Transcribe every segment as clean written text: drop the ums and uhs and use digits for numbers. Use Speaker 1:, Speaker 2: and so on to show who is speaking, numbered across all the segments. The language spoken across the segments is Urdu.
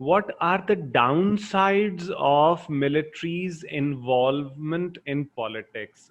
Speaker 1: what are the downsides of military's involvement in politics?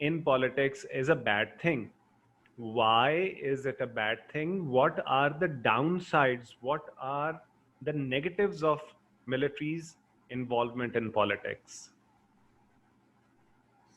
Speaker 1: in politics is a bad thing. Why is it a bad thing? What are the downsides? What are the negatives of military's involvement in politics?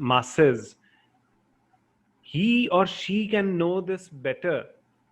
Speaker 1: masses, he or she can know this better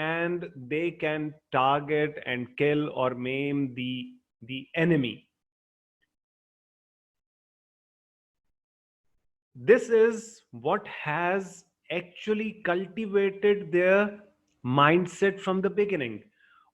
Speaker 1: and they can target and kill or maim the enemy. This is what has actually cultivated their mindset from the beginning.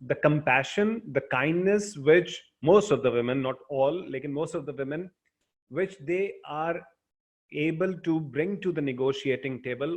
Speaker 1: the compassion, the kindness which most of the women, not all, lekin most of the women, which they are able to bring to the negotiating table,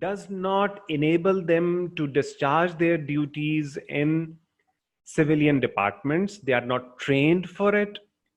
Speaker 1: does not enable them to discharge their duties in civilian departments. They are not trained for it.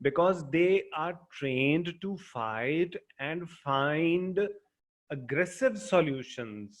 Speaker 1: because they are trained to fight and find aggressive solutions.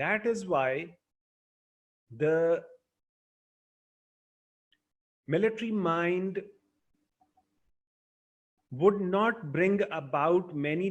Speaker 1: That is why the military mind would not bring about many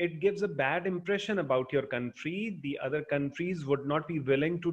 Speaker 1: it gives a bad impression about your country. The other countries would not be willing to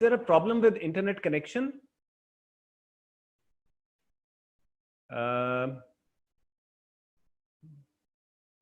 Speaker 1: there a problem with internet connection?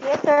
Speaker 2: Yes, sir.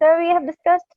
Speaker 2: Sir, we have discussed.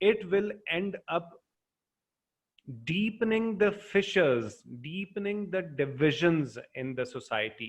Speaker 1: it will end up deepening the fissures, deepening the divisions in the society.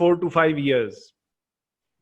Speaker 1: 4 to 5 years.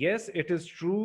Speaker 1: yes, it is true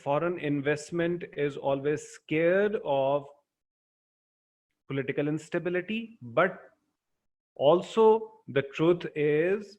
Speaker 1: foreign investment is always scared of political instability, but also the truth is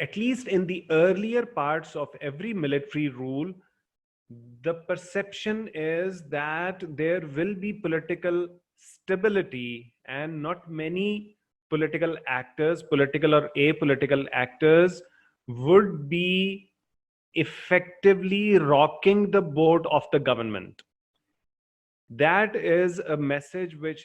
Speaker 1: at least in the earlier parts of every military rule, the perception is that there will be political stability and not many political actors, political or apolitical actors, would be effectively rocking the boat of the government. That is a message which,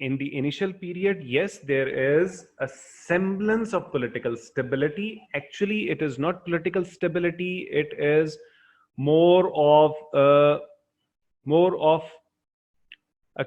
Speaker 1: in the initial period, yes, there is a semblance of political stability. Actually, it is not political stability. It is more of a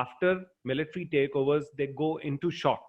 Speaker 1: after military takeovers they go into shock.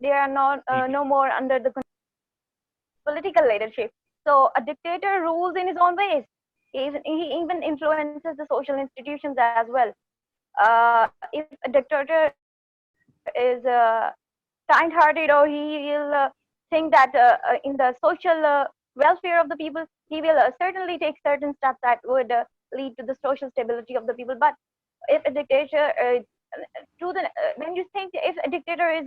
Speaker 2: They are not no more under the political leadership. So a dictator rules in his own ways. He even influences the social institutions as well. If a dictator is kind-hearted, or he will think that in the social welfare of the people, he will certainly take certain steps that would lead to the social stability of the people. But if a dictator, when you think if a dictator is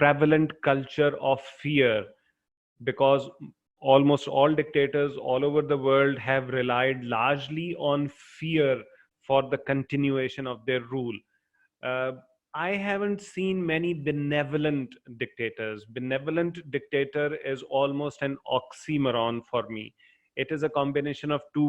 Speaker 1: prevalent culture of fear, because almost all dictators all over the world have relied largely on fear for the continuation of their rule. I haven't seen many benevolent dictators. Benevolent dictator is almost an oxymoron for me. It is a combination of two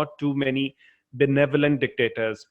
Speaker 1: not too many benevolent dictators.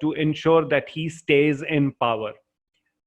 Speaker 1: to ensure that he stays in power.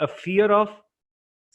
Speaker 1: a fear of,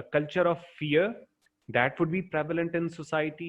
Speaker 1: a culture of fear that would be prevalent in society.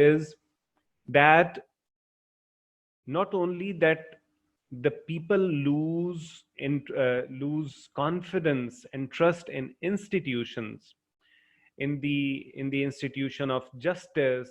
Speaker 1: is that not only that the people lose confidence and trust in institutions, in the institution of justice,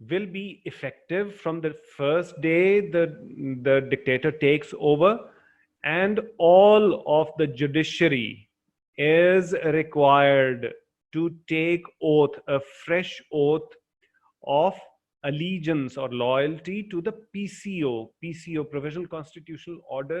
Speaker 1: will be effective from the first day the dictator takes over, and all of the judiciary is required to take oath, a fresh oath of allegiance or loyalty to the PCO provisional constitutional order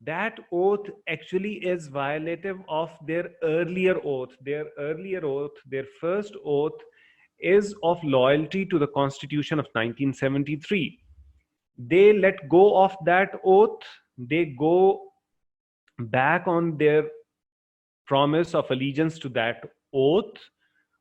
Speaker 1: That oath actually is violative of their earlier oath. Their first oath is of loyalty to the Constitution of 1973. They let go of that oath. They go back on their promise of allegiance to that oath.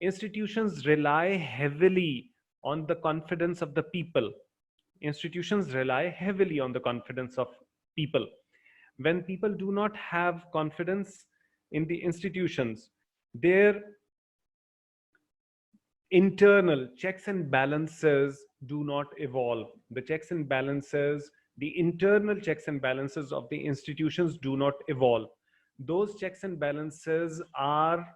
Speaker 1: Institutions rely heavily on the confidence of the people. Institutions rely heavily on the confidence of people. When people do not have confidence in the institutions, their internal checks and balances do not evolve. The checks and balances, the internal checks and balances of the institutions do not evolve. Those checks and balances are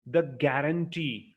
Speaker 1: the guarantee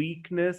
Speaker 1: weakness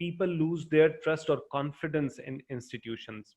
Speaker 1: people lose their trust or confidence in institutions.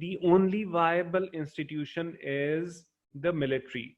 Speaker 1: the only viable institution is the military,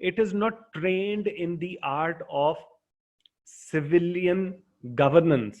Speaker 1: it is not trained in the art of civilian governance.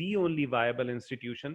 Speaker 1: the only viable institution,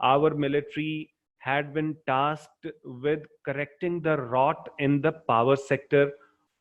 Speaker 1: our military had been tasked with correcting the rot in the power sector,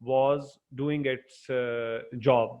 Speaker 1: was doing its job.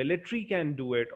Speaker 1: military can do it,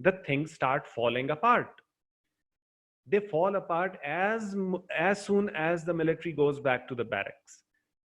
Speaker 1: the things start falling apart. They fall apart as soon as the military goes back to the barracks.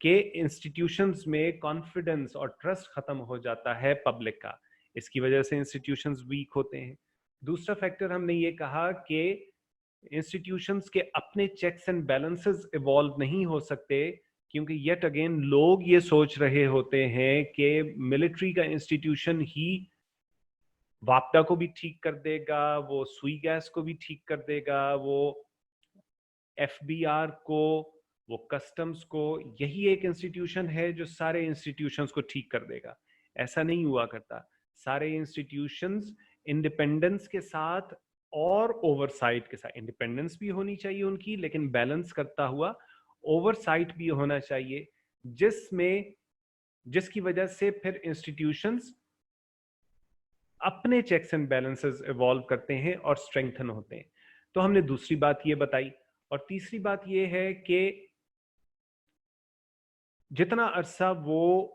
Speaker 1: کہ انسٹیٹیوشنز میں کانفیڈنس اور ٹرسٹ ختم ہو جاتا ہے پبلک کا, اس کی وجہ سے انسٹیٹیوشنز ویک ہوتے ہیں. دوسرا فیکٹر ہم نے یہ کہا کہ انسٹیٹیوشنز کے اپنے چیکس اینڈ بیلنسز ایوالو نہیں ہو سکتے, کیونکہ یٹ اگین لوگ یہ سوچ رہے ہوتے ہیں کہ ملٹری کا انسٹیٹیوشن ہی واپڈا کو بھی ٹھیک کر دے گا, وہ سوئی گیس کو بھی ٹھیک کر دے گا, وہ ایف بی آر کو, وہ کسٹمز کو, یہی ایک انسٹیٹیوشن ہے جو سارے انسٹیٹیوشنز کو ٹھیک کر دے گا. ایسا نہیں ہوا کرتا. سارے انسٹیٹیوشنز انڈیپینڈنس کے ساتھ اور اوور سائٹ کے ساتھ, انڈیپینڈنس بھی ہونی چاہیے ان کی, لیکن بیلنس کرتا ہوا اوور سائٹ بھی ہونا چاہیے, جس کی وجہ سے پھر انسٹیٹیوشنز اپنے چیکس اینڈ بیلنسز ایوالو کرتے ہیں اور اسٹرینگتھن ہوتے ہیں. تو ہم نے دوسری بات یہ بتائی. اور تیسری بات یہ ہے کہ جتنا عرصہ وہ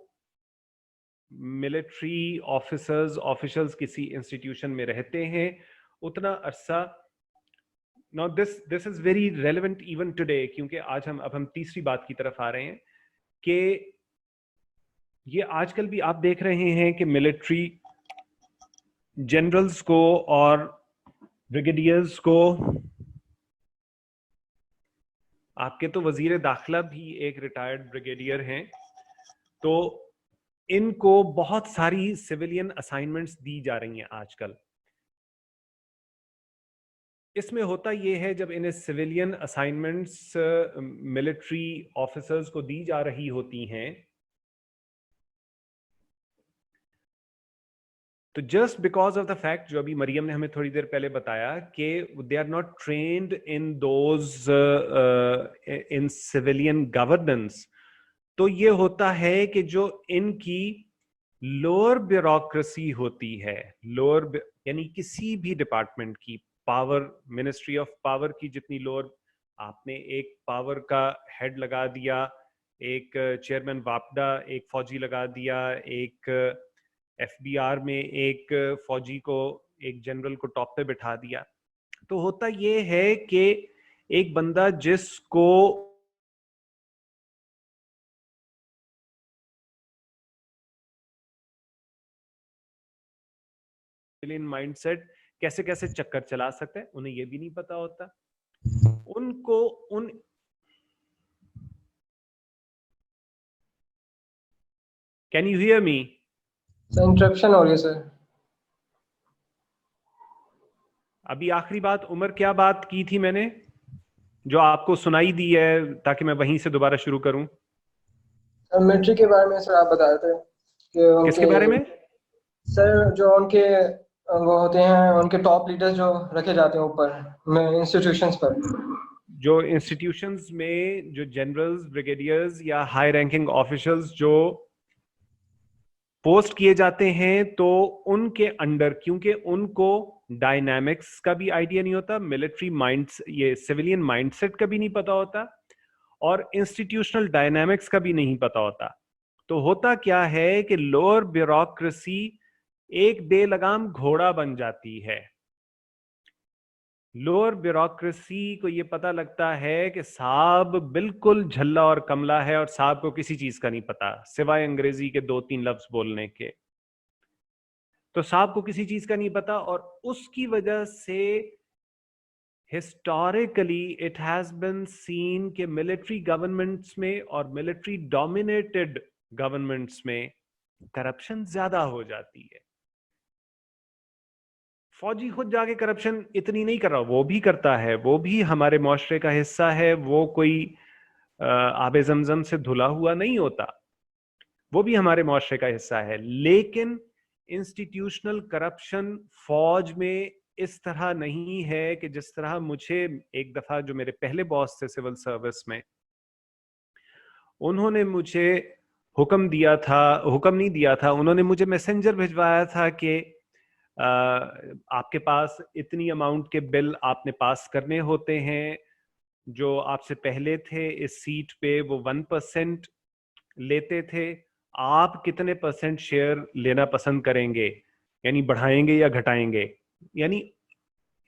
Speaker 1: ملٹری آفیشلز کسی انسٹیٹیوشن میں رہتے ہیں اتنا عرصہ, now this is very relevant even today, کیونکہ آج ہم تیسری بات کی طرف آ رہے ہیں کہ یہ آج کل بھی آپ دیکھ رہے ہیں کہ ملٹری جنرلز کو اور بریگیڈیئرز کو, آپ کے تو وزیر داخلہ بھی ایک ریٹائرڈ بریگیڈیئر ہیں, تو ان کو بہت ساری سویلین اسائنمنٹس دی جا رہی ہیں آج کل. اس میں ہوتا یہ ہے جب انہیں سویلین اسائنمنٹس ملٹری آفیسرز کو دی جا رہی ہوتی ہیں, تو just because of the fact جو ابھی مریم نے ہمیں تھوڑی دیر پہلے بتایا کہ they are not trained in those in civilian governance, تو یہ ہوتا ہے کہ جو ان کی لوور بیوروکریسی ہوتی ہے, یعنی کسی بھی ڈپارٹمنٹ کی پاور, منسٹری آف پاور کی جتنی لوور, آپ نے ایک پاور کا ہیڈ لگا دیا, ایک چیئرمین واپڈا, ایک فوجی لگا دیا, ایک ایف بی آر میں ایک فوجی کو, ایک جنرل کو ٹاپ پہ بٹھا دیا, تو ہوتا یہ ہے کہ ایک بندہ جس کو مائنڈ سیٹ کیسے کیسے چکر چلا سکتا ہے انہیں یہ بھی نہیں پتا ہوتا. ان کو can you hear me?
Speaker 3: Interruption ہو رہی ہے سر.
Speaker 1: ابھی آخری بات عمر کیا بات کی تھی میں نے جو آپ کو سنائی دی ہے, تاکہ میں وہیں سے دوبارہ شروع کروں.
Speaker 3: ملٹری کے بارے میں سر آپ بتا رہے تھے کہ
Speaker 1: کس کے بارے میں؟
Speaker 3: سر جو ان کے وہ ہوتے ہیں, ان کے ٹاپ لیڈر جو رکھے جاتے ہیں اوپر انسٹیٹیوشنز پر,
Speaker 1: جو انسٹیٹیوشنز میں جو جنرلز, بریگیڈیئرز یا ہائی رینکنگ آفیشلز جو پوسٹ کیے جاتے ہیں, تو ان کے انڈر, کیونکہ ان کو ڈائنامکس کا بھی آئیڈیا نہیں ہوتا, ملٹری مائنڈس, یہ سویلین مائنڈ سیٹ کا بھی نہیں پتا ہوتا, اور انسٹیٹیوشنل ڈائنامکس کا بھی نہیں پتا ہوتا, تو ہوتا کیا ہے کہ لوور بیوروکریسی ایک بے لگام گھوڑا بن جاتی ہے. لوور بیوروکریسی کو یہ پتا لگتا ہے کہ صاحب بالکل جھلا اور کملا ہے, اور صاحب کو کسی چیز کا نہیں پتا سوائے انگریزی کے 2-3 لفظ بولنے کے, تو صاحب کو کسی چیز کا نہیں پتا. اور اس کی وجہ سے ہسٹوریکلی اٹ ہیز بین سین کہ ملٹری گورنمنٹس میں اور ملٹری ڈومینیٹڈ گورنمنٹس میں کرپشن زیادہ ہو جاتی ہے. فوجی خود جا کے کرپشن اتنی نہیں کر رہا, وہ بھی کرتا ہے, وہ بھی ہمارے معاشرے کا حصہ ہے, وہ کوئی آب زمزم سے دھلا ہوا نہیں ہوتا, وہ بھی ہمارے معاشرے کا حصہ ہے. لیکن انسٹیٹیوشنل کرپشن فوج میں اس طرح نہیں ہے کہ جس طرح مجھے ایک دفعہ جو میرے پہلے باس تھے سول سروس میں, انہوں نے مجھے حکم نہیں دیا تھا, انہوں نے مجھے میسنجر بھجوایا تھا کہ آپ کے پاس اتنی اماؤنٹ کے بل آپ نے پاس کرنے ہوتے ہیں, جو آپ سے پہلے تھے اس سیٹ پہ وہ 1% لیتے تھے, آپ کتنے % شیئر لینا پسند کریں گے, یعنی بڑھائیں گے یا گھٹائیں گے. یعنی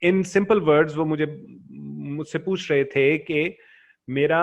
Speaker 1: ان سمپل ورڈز وہ مجھ سے پوچھ رہے تھے کہ میرا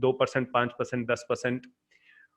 Speaker 1: 2%, 5%, 10%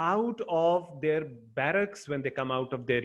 Speaker 1: out of their barracks, when they come out of their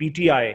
Speaker 1: PTI,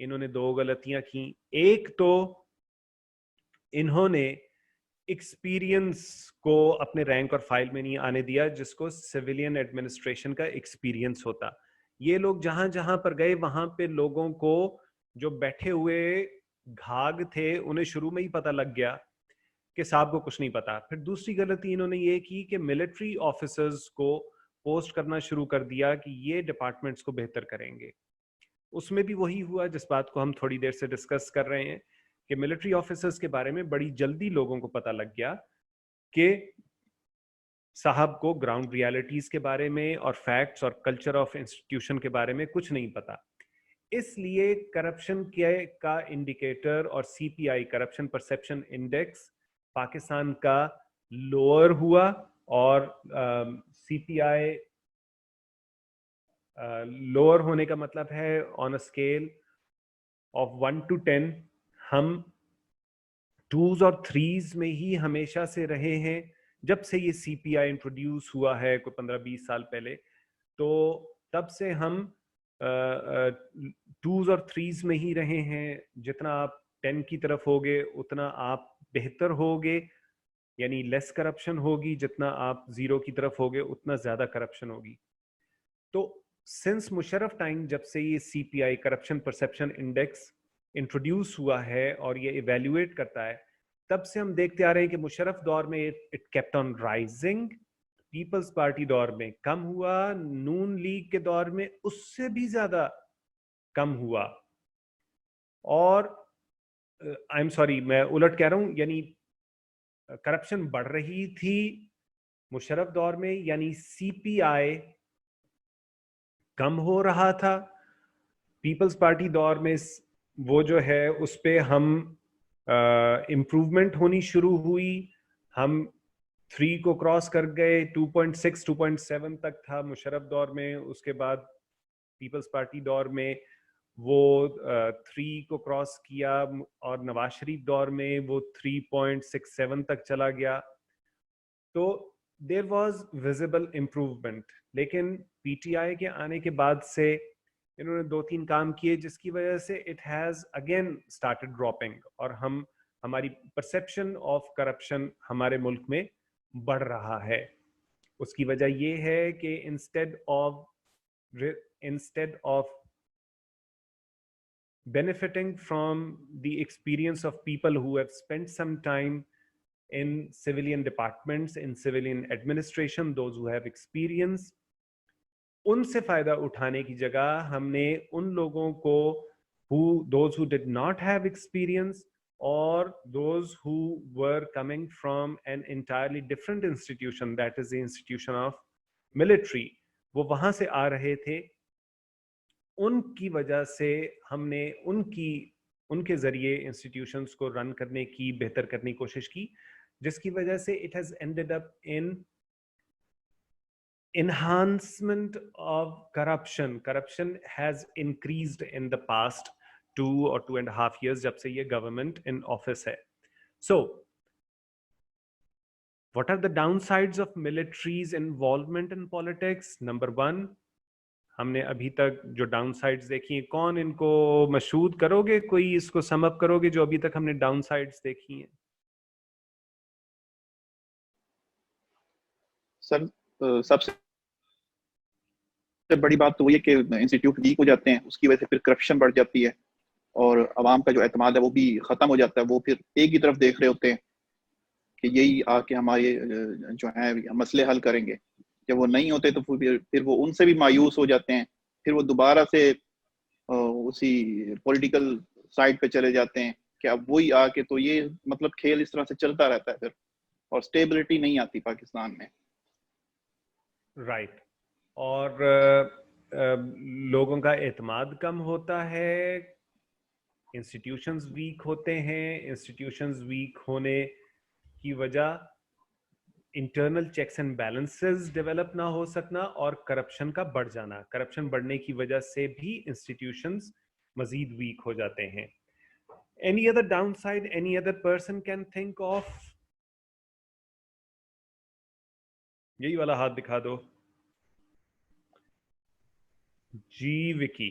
Speaker 1: انہوں نے 2 غلطیاں کی. ایک تو انہوں نے ایکسپیرینس کو اپنے رینک اور فائل میں نہیں آنے دیا جس کو سویلین ایڈمنسٹریشن کا ایکسپیرینس ہوتا. یہ لوگ جہاں جہاں پر گئے وہاں پہ لوگوں کو جو بیٹھے ہوئے گھاگ تھے انہیں شروع میں ہی پتہ لگ گیا کہ صاحب کو کچھ نہیں پتا. پھر دوسری غلطی انہوں نے یہ کی کہ ملٹری آفیسرز کو پوسٹ کرنا شروع کر دیا کہ یہ ڈپارٹمنٹس کو بہتر کریں گے. اس میں بھی وہی ہوا جس بات کو ہم تھوڑی دیر سے ڈسکس کر رہے ہیں کہ ملٹری آفیسرز کے بارے میں بڑی جلدی لوگوں کو پتہ لگ گیا کہ صاحب کو گراؤنڈ ریالٹیز کے بارے میں اور فیکٹس اور کلچر آف انسٹیٹیوشن کے بارے میں کچھ نہیں پتا. اس لیے کرپشن کا انڈیکیٹر اور سی پی آئی کرپشن پرسپشن انڈیکس پاکستان کا لوور ہوا اور سی پی آئی لوور ہونے کا مطلب ہے آن اے اسکیل آف 1 to 10 ہم 2s اور 3s میں ہی ہمیشہ سے رہے ہیں جب سے یہ سی پی آئی انٹروڈیوس ہوا ہے کوئی 15-20 سال پہلے. تو تب سے ہم 2s اور 3s میں ہی رہے ہیں. جتنا آپ 10 کی طرف ہوگے اتنا آپ بہتر ہوگے, یعنی لیس کرپشن ہوگی. جتنا آپ 0 کی طرف ہوگے اتنا زیادہ کرپشن ہوگی. تو سنس مشرف ٹائم جب سے یہ سی پی آئی کرپشن پرسپشن انڈیکس انٹروڈیوس ہوا ہے اور یہ ایویلویٹ کرتا ہے, تب سے ہم دیکھتے آ رہے ہیں کہ مشرف دور میں it kept on rising, Peoples party دور میں کم ہوا, نون لیگ کے دور میں اس سے بھی زیادہ کم ہوا. اور آئی ایم سوری میں الٹ کہہ رہا ہوں, یعنی کرپشن بڑھ رہی تھی مشرف دور میں, یعنی سی پی آئی کم ہو رہا تھا. پیپلز پارٹی دور میں وہ جو ہے اس پہ ہم امپروومنٹ ہونی شروع ہوئی. ہم 3 کو کراس کر گئے, 2.6 2.7 تک تھا مشرف دور میں. اس کے بعد پیپلز پارٹی دور میں وہ 3 کو کراس کیا اور نواز شریف دور میں وہ 3.67 تک چلا گیا. تو دیر واز ویزیبل امپروومنٹ. لیکن پی ٹی آئی کے آنے کے بعد سے انہوں نے 2-3 کام کیے جس کی وجہ سے it has again started dropping, اور ہماری پرسپشن آف کرپشن ہمارے ملک میں بڑھ رہا ہے. اس کی وجہ یہ ہے کہ instead of benefiting from the experience of people who have spent some time in civilian departments, in civilian administration, those who have experience, ان سے فائدہ اٹھانے کی جگہ ہم نے ان لوگوں کو those who did not have experience or those who were coming from an entirely different institution, that is the institution of military, وہ وہاں سے آ رہے تھے, ان کی وجہ سے ہم نے ان کے ذریعے انسٹیٹیوشنز کو رن کرنے کی, بہتر کرنے کی کوشش کی, جس کی وجہ سے it has ended up in enhancement of corruption. Corruption has increased in the past 2 or 2.5 years جب سے یہ گورنمنٹ in office ہے. So what are the downsides of military's involvement in politics? Number 1, ہم نے ابھی تک جو ڈاؤن سائڈز دیکھی ہیں, کون ان کو مشہود کرو گے, کوئی اس کو سم اپ کرو گے جو ابھی تک ہم نے ڈاؤن سائڈز دیکھی ہیں؟
Speaker 4: سر سب سے بڑی بات تو وہی ہے کہ انسٹیٹیوٹ ویک ہو جاتے ہیں, اس کی وجہ سے پھر کرپشن بڑھ جاتی ہے اور عوام کا جو اعتماد ہے وہ بھی ختم ہو جاتا ہے. وہ پھر ایک ہی طرف دیکھ رہے ہوتے ہیں کہ یہی آ کے ہمارے جو ہیں مسئلے حل کریں گے. جب وہ نہیں ہوتے تو پھر وہ ان سے بھی مایوس ہو جاتے ہیں, پھر وہ دوبارہ سے اسی پولیٹیکل سائڈ پہ چلے جاتے ہیں کہ اب وہی آ کے, تو یہ مطلب کھیل اس طرح سے چلتا رہتا ہے پھر, اور اسٹیبلٹی نہیں آتی پاکستان میں.
Speaker 1: رائٹ. اور لوگوں کا اعتماد کم ہوتا ہے, انسٹیٹیوشنز ویک ہوتے ہیں. انسٹیٹیوشنز ویک ہونے کی وجہ internal checks and balances develop نہ ہو سکنا اور کرپشن کا بڑھ جانا. کرپشن بڑھنے کی وجہ سے بھی انسٹیٹیوشنز مزید ویک ہو جاتے ہیں. Any other downside any other person can think of? یہی والا ہاتھ دکھا دو جی. وکی.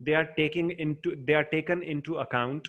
Speaker 1: they are taken into account,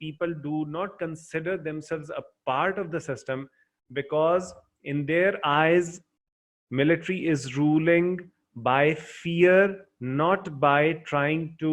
Speaker 1: people do not consider themselves a part of the system because in their eyes military is ruling by fear, not by trying to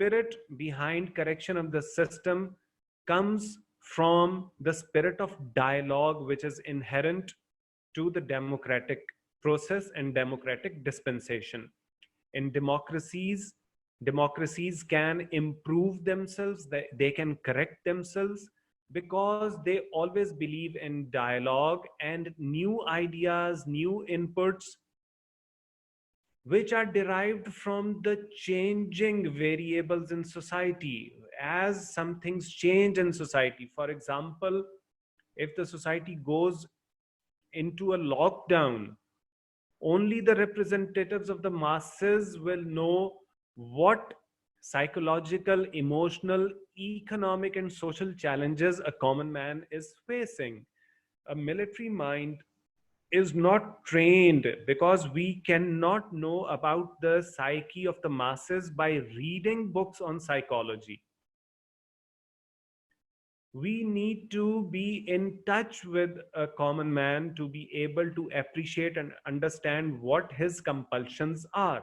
Speaker 1: spirit behind correction of the system comes from the spirit of dialogue which is inherent to the democratic process and democratic dispensation. In democracies can improve themselves, they can correct themselves because they always believe in dialogue and new ideas, new inputs which are derived from the changing variables in society. As some things change in society, for example, if the society goes into a lockdown, only the representatives of the masses will know what psychological, emotional, economic and social challenges a common man is facing. A military mind is not trained because we cannot know about the psyche of the masses by reading books on psychology. We need to be in touch with a common man to be able to appreciate and understand what his compulsions are.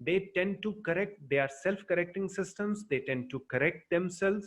Speaker 1: they tend to correct, they are self-correcting systems, they tend to correct themselves.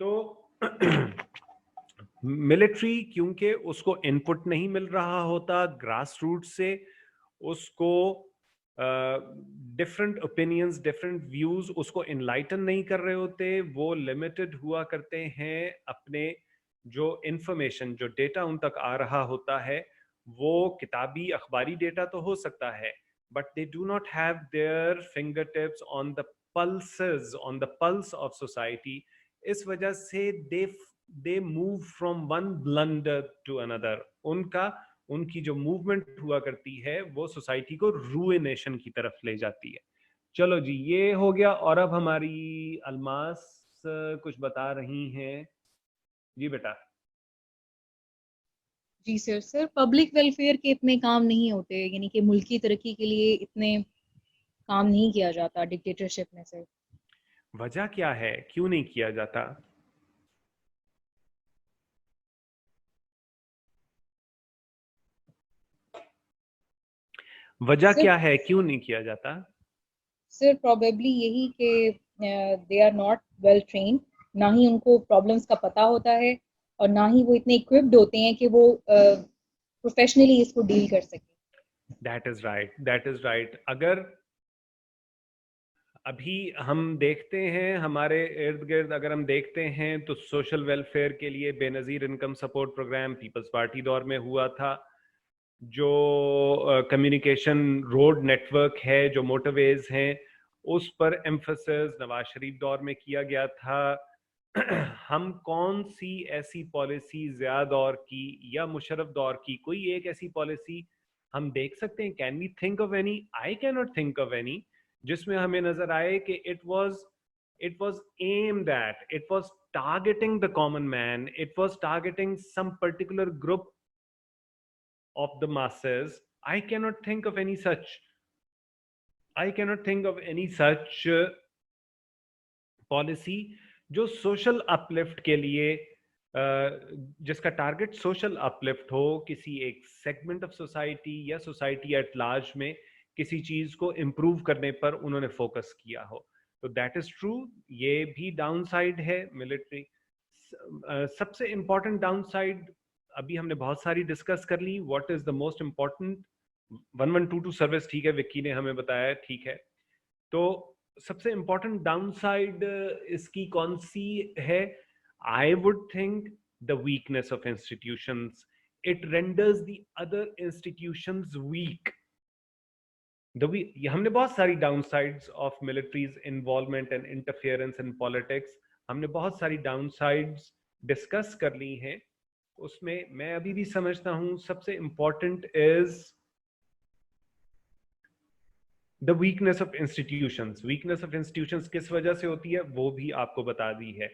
Speaker 1: تو ملٹری کیونکہ اس کو انپٹ نہیں مل رہا ہوتا گراس روٹ سے, اس کو ڈفرینٹ اوپینینز, ڈفرینٹ ویوز اس کو انلائٹن نہیں کر رہے ہوتے, وہ لمیٹڈ ہوا کرتے ہیں اپنے جو انفارمیشن, جو ڈیٹا ان تک آ رہا ہوتا ہے وہ کتابی اخباری ڈیٹا تو ہو سکتا ہے, but they do not have their fingertips on the pulses, on the pulse of society. اس وجہ سے they move from one blunder to another. ان کی جو موومنٹ ہوا کرتی ہے وہ سوسائٹی کو روئنیشن کی طرف لے جاتی ہے. چلو جی یہ ہو گیا. اور اب ہماری الماس کچھ بتا رہی ہیں. جی بیٹا.
Speaker 5: جی سر پبلک ویلفیئر کے اتنے کام نہیں ہوتے, یعنی کہ ملکی ترقی کے لیے اتنے کام نہیں کیا جاتا ڈکٹیٹرشپ میں. سر
Speaker 1: وجہ کیا ہے, کیوں نہیں کیا جاتا؟ وجہ کیا ہے کیوں نہیں کیا جاتا؟
Speaker 5: سر پروبیبلی یہی کہ they are not well trained, نہ ہی ان کو پرابلمس کا پتہ ہوتا ہے اور نہ ہی وہ اتنے اکوپڈ ہوتے ہیں کہ وہ پروفیشنلی اس کو ڈیل کر سکیں.
Speaker 1: That is right, that is right. اگر ابھی ہم دیکھتے ہیں ہمارے ارد گرد, اگر ہم دیکھتے ہیں تو سوشل ویلفیئر کے لیے Benazir income support programme peoples party دور میں ہوا تھا. جو کمیونیکیشن روڈ نیٹ ورک ہے, جو موٹر ویز ہیں, اس پر ایمفسس نواز شریف دور میں کیا گیا تھا. ہم کون سی ایسی پالیسی ضیاء دور کی یا مشرف دور کی کوئی ایک ایسی پالیسی ہم دیکھ سکتے ہیں؟ Can we think of any? I کی ناٹ تھنک آف اینی جس میں ہمیں نظر آئے کہ it was aimed at, it was targeting the common man, it was targeting some particular group of the masses. I cannot think of any such policy جو سوشل اپلفٹ کے لیے, جس کا ٹارگٹ سوشل اپلفٹ ہو, کسی ایک سیگمنٹ آف سوسائٹی یا سوسائٹی ایٹ لارج میں کسی چیز کو امپروو کرنے پر انہوں نے فوکس کیا ہو. تو دیٹ از ٹرو, یہ بھی ڈاؤن سائڈ ہے ملٹری. سب سے امپورٹنٹ ڈاؤن سائڈ ابھی ہم نے بہت ساری ڈسکس کر لی. What is the most important? 1122 service, ٹھیک ہے, وکی نے ہمیں بتایا, ٹھیک ہے. تو سب سے امپورٹنٹ ڈاؤن سائڈ اس کی کون سی ہے؟ I would think the weakness of institutions. It renders the other institutions weak. ہم نے بہت ساری down sides of military's involvement and interference in politics, ہم نے بہت ساری ڈاؤن سائڈز ڈسکس کر لی ہیں. اس میں ابھی بھی سمجھتا ہوں سب سے important is the weakness of institutions. Weakness of institutions کس وجہ سے ہوتی ہے وہ بھی آپ کو بتا دی ہے.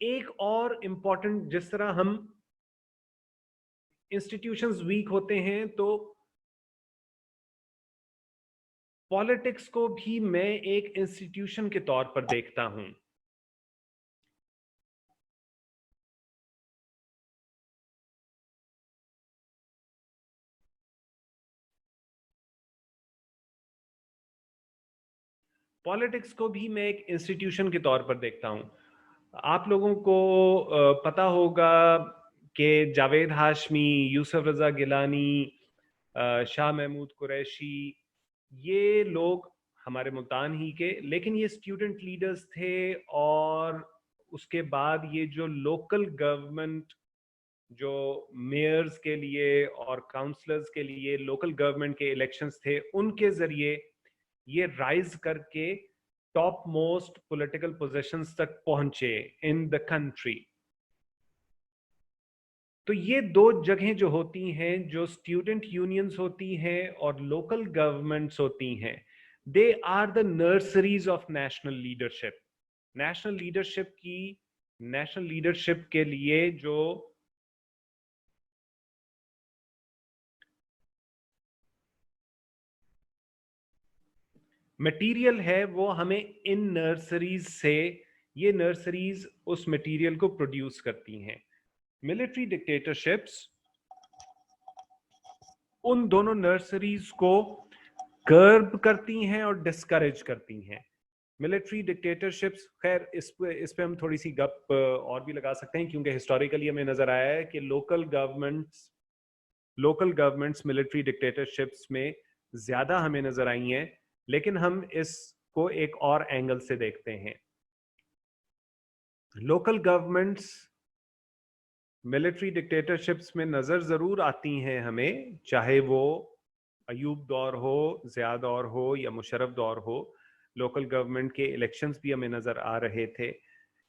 Speaker 1: ایک اور امپورٹنٹ, جس طرح ہم انسٹیٹیوشنز ویک ہوتے ہیں تو پالیٹکس کو بھی میں ایک انسٹیٹیوشن کے طور پر دیکھتا ہوں. پالیٹکس کو بھی میں ایک انسٹیٹیوشن کے طور پر دیکھتا ہوں. آپ لوگوں کو پتا ہوگا کہ جاوید ہاشمی, یوسف رضا گیلانی, شاہ محمود قریشی, یہ لوگ ہمارے ملتان ہی کے, لیکن یہ اسٹوڈنٹ لیڈرز تھے. اور اس کے بعد یہ جو لوکل گورنمنٹ, جو میئرز کے لیے اور کاؤنسلرز کے لیے لوکل گورنمنٹ کے الیکشنز تھے, ان کے ذریعے یہ رائز کر کے ٹاپ موسٹ پولیٹیکل پوزیشنز تک پہنچے ان دا کنٹری. تو یہ دو جگہیں جو ہوتی ہیں, جو اسٹوڈنٹ یونینز ہوتی ہیں اور لوکل گورنمنٹس ہوتی ہیں, they are the nurseries of national leadership. National leadership کے لیے جو مٹیریل ہے وہ ہمیں ان نرسریز سے, یہ نرسریز اس مٹیریل کو پروڈیوس کرتی ہیں. ملٹری ڈکٹیٹرشپس ان دونوں نرسریز کو کرب کرتی ہیں اور ڈسکریج کرتی ہیں. ملٹری ڈکٹیٹرشپس، خیر اس پہ ہم تھوڑی سی گپ اور بھی لگا سکتے ہیں، کیونکہ ہسٹوریکلی ہمیں نظر آیا ہے کہ لوکل گورنمنٹس ملٹری ڈکٹیٹرشپس میں زیادہ ہمیں نظر آئی ہیں، لیکن ہم اس کو ایک اور اینگل سے دیکھتے ہیں. لوکل گورنمنٹس ملٹری ڈکٹیٹرشپس میں نظر ضرور آتی ہیں ہمیں، چاہے وہ ایوب دور ہو، ضیاء دور ہو یا مشرف دور ہو. لوکل گورنمنٹ کے الیکشنز بھی ہمیں نظر آ رہے تھے،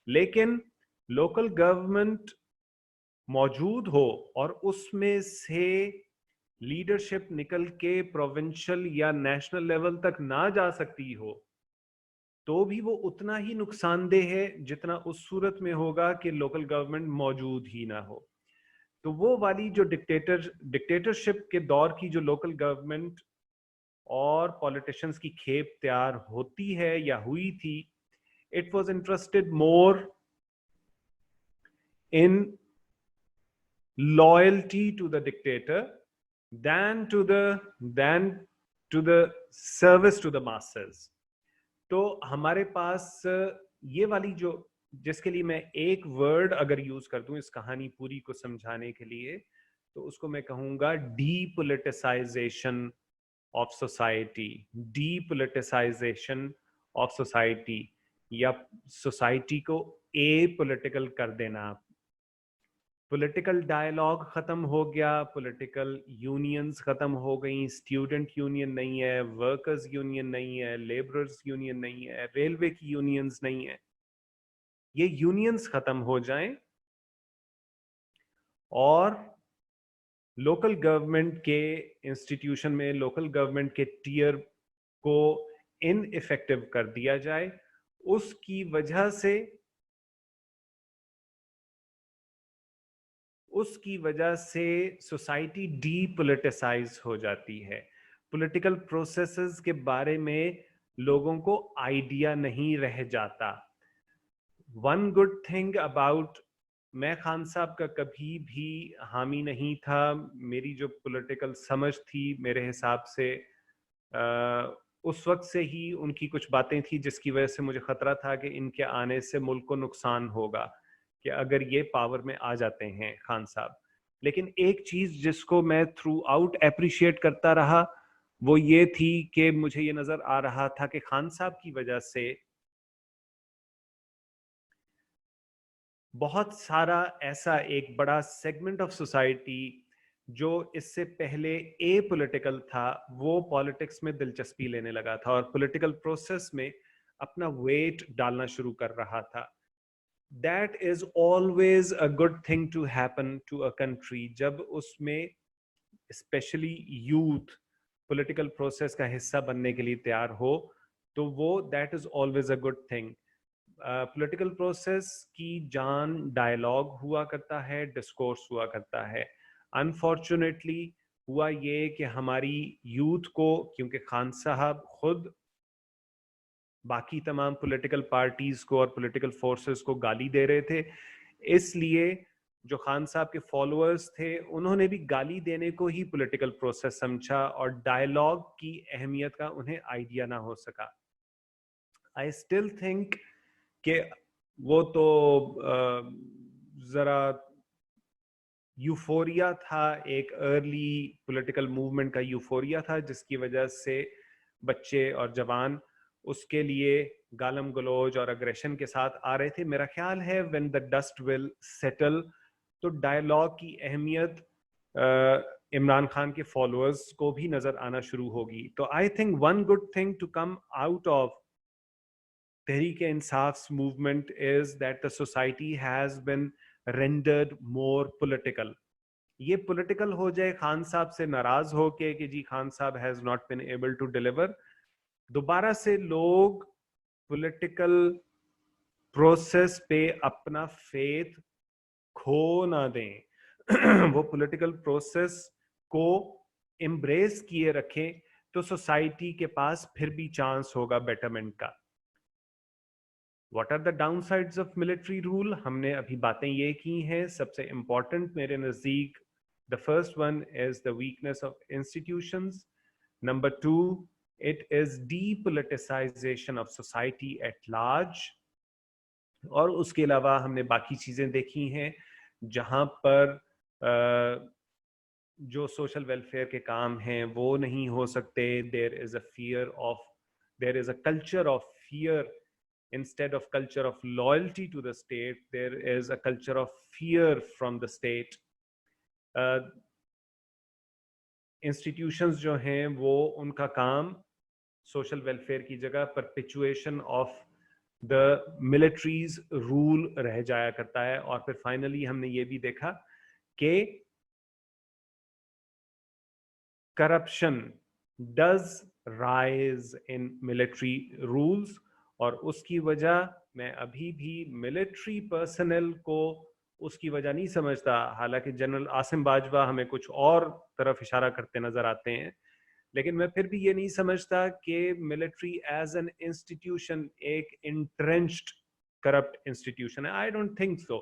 Speaker 1: لیکن لوکل گورنمنٹ موجود ہو اور اس میں سے لیڈرشپ نکل کے پروونشل یا نیشنل لیول تک نہ جا سکتی ہو، تو بھی وہ اتنا ہی نقصان دہ ہے جتنا اس صورت میں ہوگا کہ لوکل گورنمنٹ موجود ہی نہ ہو. تو وہ والی جو ڈکٹیٹرشپ کے دور کی جو لوکل گورنمنٹ اور پولیٹیشنز کی کھیپ تیار ہوتی ہے یا ہوئی تھی، it was interested more in loyalty to the dictator than to the service to the masses. تو ہمارے پاس یہ والی جو، جس کے لیے میں ایک ورڈ اگر یوز کر دوں اس کہانی پوری کو سمجھانے کے لیے، تو اس کو میں کہوں گا depoliticization of society. Depoliticization of society, یا سوسائٹی کو اے پولیٹیکل کر دینا. پولیٹیکل ڈائلاگ ختم ہو گیا، پولیٹیکل یونینز ختم ہو گئیں، اسٹوڈنٹ یونین نہیں ہے، ورکرز یونین نہیں ہے، لیبررز یونین نہیں ہے، ریلوے کی یونینز نہیں ہے. یہ یونینز ختم ہو جائیں اور لوکل گورنمنٹ کے انسٹیٹیوشن میں، لوکل گورنمنٹ کے ٹیئر کو ان ایفیکٹو کر دیا جائے. اس کی وجہ سے سوسائٹی ڈی پولیٹیسائز ہو جاتی ہے. پولیٹیکل پروسیسز کے بارے میں لوگوں کو آئیڈیا نہیں رہ جاتا. ون گڈ تھنگ اباؤٹ، میں خان صاحب کا کبھی بھی حامی نہیں تھا. میری جو پولیٹیکل سمجھ تھی میرے حساب سے اس وقت سے ہی ان کی کچھ باتیں تھی جس کی وجہ سے مجھے خطرہ تھا کہ ان کے آنے سے ملک کو نقصان ہوگا کہ اگر یہ پاور میں آ جاتے ہیں خان صاحب. لیکن ایک چیز جس کو میں تھرو آؤٹ اپریشیٹ کرتا رہا وہ یہ تھی کہ مجھے یہ نظر آ رہا تھا کہ خان صاحب کی وجہ سے بہت سارا ایسا ایک بڑا سیگمنٹ آف سوسائٹی جو اس سے پہلے اے پولیٹیکل تھا، وہ پالیٹکس میں دلچسپی لینے لگا تھا اور پولیٹیکل پروسیس میں اپنا ویٹ ڈالنا شروع کر رہا تھا. That is always a good thing to happen to a country. جب اس میں especially youth political process کا حصہ بننے کے لیے تیار ہو تو وہ that is always a good thing. Political process کی جان ڈائلاگ ہوا کرتا ہے، ڈسکورس ہوا کرتا ہے. انفارچونیٹلی ہوا یہ کہ ہماری یوتھ کو، کیونکہ خان صاحب خود باقی تمام پولیٹیکل پارٹیز کو اور پولیٹیکل فورسز کو گالی دے رہے تھے، اس لیے جو خان صاحب کے فالوورز تھے انہوں نے بھی گالی دینے کو ہی پولیٹیکل پروسیس سمجھا اور ڈائلاگ کی اہمیت کا انہیں آئیڈیا نہ ہو سکا. I still think کہ وہ تو ذرا یوفوریا تھا، ایک ارلی پولیٹیکل موومنٹ کا یوفوریا تھا جس کی وجہ سے بچے اور جوان اس کے لیے گالم گلوچ اور اگریشن کے ساتھ آ رہے تھے. میرا خیال ہے when the dust will settle تو ڈائلاگ کی اہمیت عمران خان کے فالوورز کو بھی نظر آنا شروع ہوگی. تو I think one good thing to come out of Tehreek Insaf movement is that the society has been rendered more political. یہ پولیٹیکل ہو جائے خان صاحب سے ناراض ہو کے کہ جی خان صاحب has not been able to deliver. دوبارہ سے لوگ پولیٹیکل پروسیس پہ اپنا فیتھ کھو نہ دیں. وہ پولیٹیکل پروسیس کو امبریس کیے رکھیں تو سوسائٹی کے پاس پھر بھی چانس ہوگا بیٹرمنٹ کا. What are the downsides of military rule؟ ہم نے ابھی باتیں یہ کی ہیں. سب سے امپورٹنٹ میرے نزدیک the first one is the weakness of institutions. Number two it is depoliticization of society at large. اور اس کے علاوہ ہم نے باقی چیزیں دیکھی ہیں جہاں پر جو سوشل ویلفیئر کے کام ہیں وہ نہیں ہو سکتے. there is a culture of fear. Instead of culture of loyalty to the state, there is a culture of fear from the state. Institutions جو ہیں وہ ان کا کام سوشل ویلفیئر کی جگہ perpetuation of the military's rule رہ جایا کرتا ہے. اور پھر فائنلی ہم نے یہ بھی دیکھا کہ corruption does rise in military rules. اور اس کی وجہ میں ابھی بھی ملٹری پرسنل کو اس کی وجہ نہیں سمجھتا, حالانکہ جنرل عاصم باجوہ ہمیں کچھ اور طرف اشارہ کرتے نظر آتے ہیں, لیکن میں پھر بھی یہ نہیں سمجھتا کہ ملٹری ایز این انسٹیٹیوشن ایک انٹرنچڈ کرپٹ انسٹیٹیوشن ہے. آئی ڈونٹ تھنک سو.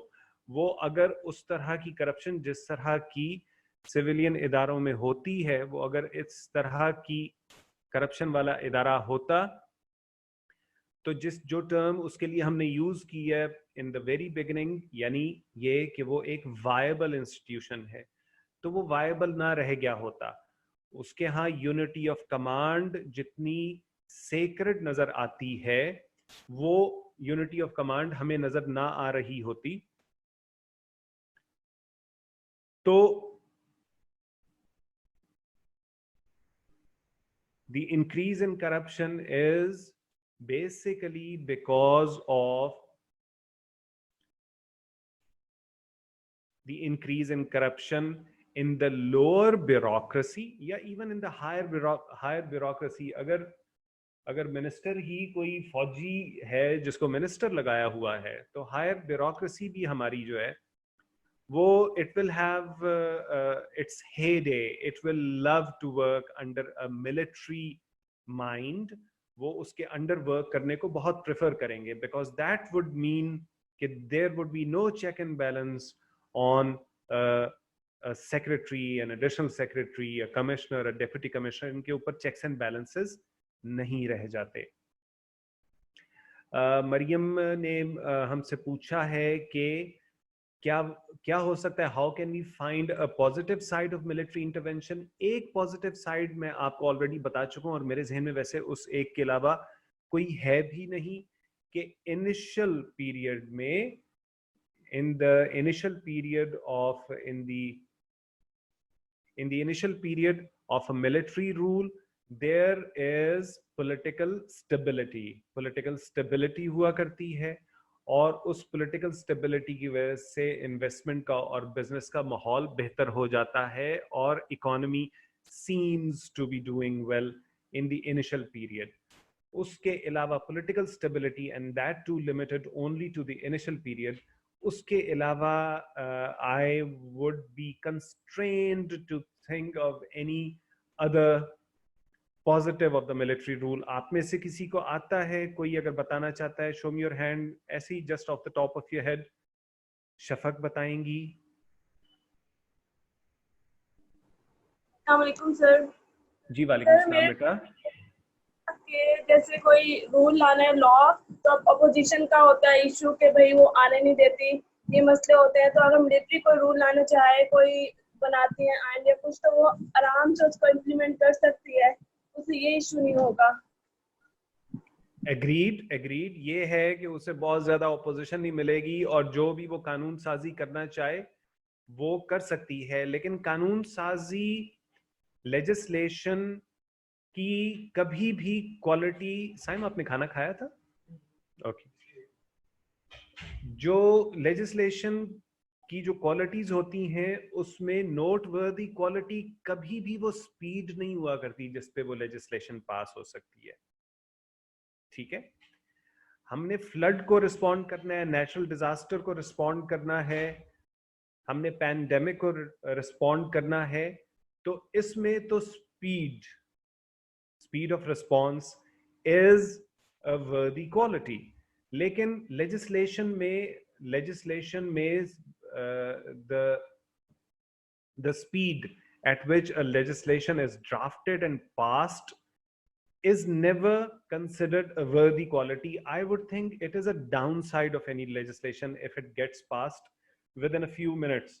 Speaker 1: وہ اگر اس طرح کی کرپشن جس طرح کی سویلین اداروں میں ہوتی ہے, وہ اگر اس طرح کی کرپشن والا ادارہ ہوتا تو جو ٹرم اس کے لیے ہم نے یوز کی ہے ان دا ویری بگننگ, یعنی یہ کہ وہ ایک وائبل انسٹیٹیوشن ہے, تو وہ وائبل نہ رہ گیا ہوتا. اس کے ہاں یونٹی آف کمانڈ جتنی سیکرڈ نظر آتی ہے وہ یونٹی آف کمانڈ ہمیں نظر نہ آ رہی ہوتی. تو the increase in corruption is basically because of the increase in corruption in the lower bureaucracy یا even in the higher bureaucracy. اگر منسٹر ہی کوئی فوجی ہے جس کو منسٹر لگایا ہوا ہے تو ہائر بیوروکریسی بھی ہماری جو ہے وہ it will have its heyday. It will love to work under a military mind. وہ اس کے انڈر ورک کرنے کو بہت پریفر کریں گے because that would mean کہ there would be no check and balance on a secretary, an additional secretary, a commissioner, a deputy commissioner. ان کے اوپر checks and balances نہیں رہ جاتے. مریم نے ہم سے پوچھا ہے کہ کیا ہو سکتا ہے, how can we find a positive side of military intervention. ایک پازیٹیو سائڈ میں آپ کو آلریڈی بتا چکا ہوں اور میرے ذہن میں ویسے اس ایک کے علاوہ کوئی ہے بھی نہیں, کہ انیشل پیریڈ میں in the initial period of a military rule there is political stability ہوا کرتی ہے, اور اس پولیٹیکل اسٹیبلٹی کی وجہ سے انویسٹمنٹ کا اور بزنس کا ماحول بہتر ہو جاتا ہے, اور economy seems to be doing well in the initial period. اس کے علاوہ political stability and that to limited only to the initial period. اس کے علاوہ I would be constrained to think of any other positive of the military role. آپ میں سے کسی کو آتا ہے, کوئی اگر بتانا چاہتا ہے, شو می یور ہینڈ, ایسے ہی just off the top of your head. Shafaq بتائیں گی.
Speaker 6: السلام علیکم سر.
Speaker 1: جی وعلیکم السلام بیٹا.
Speaker 6: کہ جیسے کوئی رول لانا ہے لا, تو اپوزیشن کا ہوتا ہے ایشو کہ بھائی وہ آنے نہیں دیتی, یہ مسئلے ہوتے ہیں. تو اگر ملٹری کوئی رول لانا چاہے, کوئی بناتی ہے آئین یا کچھ, تو وہ آرام سے اس کو امپلیمنٹ کر سکتی ہے, اسے یہ ایشو نہیں ہوگا.
Speaker 1: ایگریڈ. یہ ہے کہ اسے بہت زیادہ اپوزیشن نہیں ملے گی, اور جو بھی وہ قانون سازی کرنا چاہے وہ کر سکتی ہے. لیکن قانون سازی لیجسلیشن کی کبھی بھی کوالٹی. سائم آپ نے کھانا کھایا تھا؟ اوکے. جو لیجسلیشن کی جو کوالٹیز ہوتی ہیں اس میں نوٹ وردی کوالٹی کبھی بھی وہ سپیڈ نہیں ہوا کرتی جس پہ وہ لیجسلیشن پاس ہو سکتی ہے. ٹھیک ہے, ہم نے فلڈ کو رسپونڈ کرنا ہے, نیچرل ڈیزاسٹر کو رسپونڈ کرنا ہے, ہم نے پینڈیمک کو رسپونڈ کرنا ہے, تو اس میں تو speed of response is a worthy quality. لیکن legislation میں the speed at which a legislation is drafted and passed is never considered a worthy quality. I would think it is a downside of any legislation if it gets passed within a few minutes.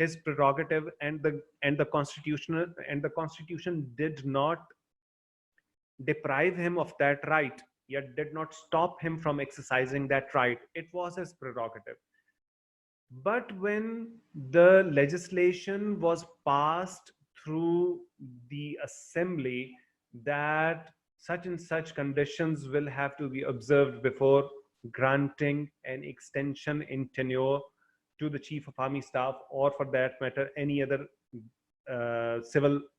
Speaker 1: his prerogative, and the constitution did not deprive him of that right, yet did not stop him from exercising that right. It was his prerogative. But when the legislation was passed through the assembly that such and such conditions will have to be observed before granting an extension in tenure to the chief of army staff, or for that matter any other civil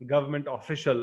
Speaker 1: government official,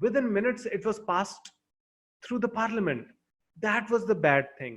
Speaker 1: Within minutes it was passed through the parliament. That was the bad thing.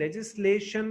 Speaker 1: legislation,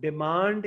Speaker 1: demand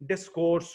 Speaker 1: discourse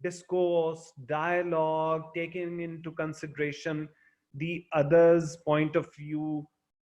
Speaker 1: discourse, dialogue, taking into consideration the other's point of view,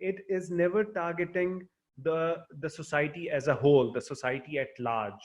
Speaker 1: It is never targeting the society as a whole, the society at large.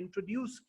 Speaker 1: introduce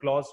Speaker 1: clause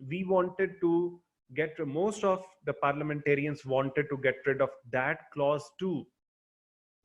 Speaker 1: we wanted to get, most of the parliamentarians wanted to get rid of that clause too,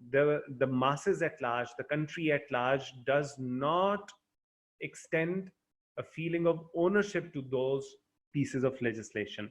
Speaker 1: The masses at large, the country at large does not extend a feeling of ownership to those pieces of legislation.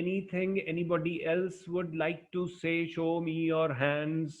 Speaker 1: anything anybody else would like to say? Show me your hands.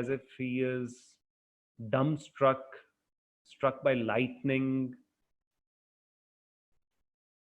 Speaker 1: as if he is struck by lightning.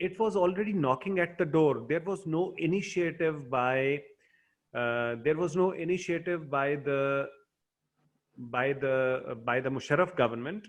Speaker 1: it was already knocking at the door. There was no initiative by the Musharraf government,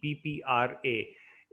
Speaker 1: PPRA.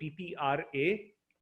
Speaker 1: PPRA,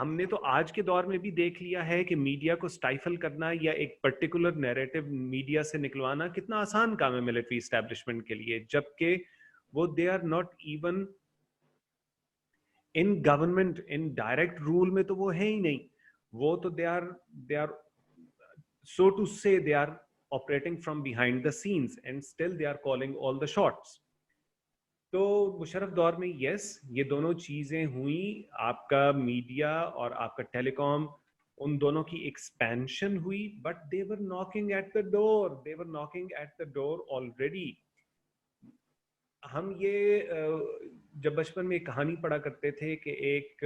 Speaker 1: ہم نے تو آج کے دور میں بھی دیکھ لیا ہے کہ میڈیا کو سٹائفل کرنا یا ایک پرٹیکولر نیریٹو میڈیا سے نکلوانا کتنا آسان کام ہے ملٹری اسٹیبلشمنٹ کے لیے, جبکہ وہ they are not even in government, in direct role میں تو وہ ہے ہی نہیں, وہ تو they are so to say they are operating from behind the scenes and still they are calling all the shots. تو مشرف دور میں یس یہ دونوں چیزیں ہوئیں, آپ کا میڈیا اور آپ کا ٹیلی کام, ان دونوں کی ایکسپینشن ہوئی, but they were knocking at the door, they were knocking at the door already. ہم یہ جب بچپن میں ایک کہانی پڑھا کرتے تھے کہ ایک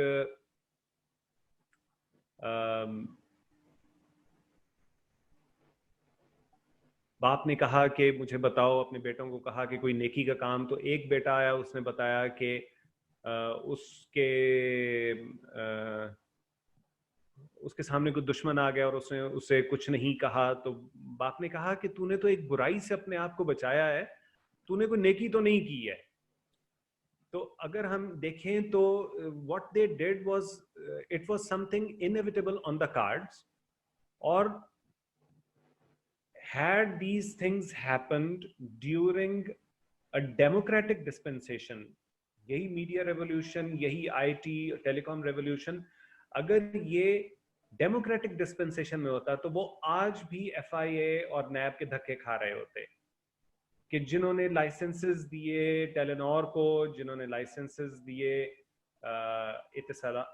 Speaker 1: باپ نے کہا کہ مجھے بتاؤ, اپنے بیٹوں کو کہا کہ کوئی نیکی کا کام, تو ایک بیٹا آیا, اس نے بتایا کہ اس کے سامنے کوئی دشمن آ گیا اور اس نے اسے کچھ نہیں کہا, تو باپ نے کہا کہ تو نے تو ایک برائی سے اپنے آپ کو بچایا ہے, تو نے کوئی نیکی تو نہیں کی ہے. تو اگر ہم دیکھیں تو what they did was it was something inevitable on the cards, اور had these things happened during a democratic dispensation, یہی میڈیا ریولوشن, یہی I T tele com revolution, اگر یہ ڈیموکریٹک ڈسپنسیشن میں ہوتا تو وہ آج بھی ایف آئی اے اور نیب کے دھکے کھا رہے ہوتے, کہ جنہوں نے لائسنسز دیے ٹیلینور کو, جنہوں نے لائسنسز دیے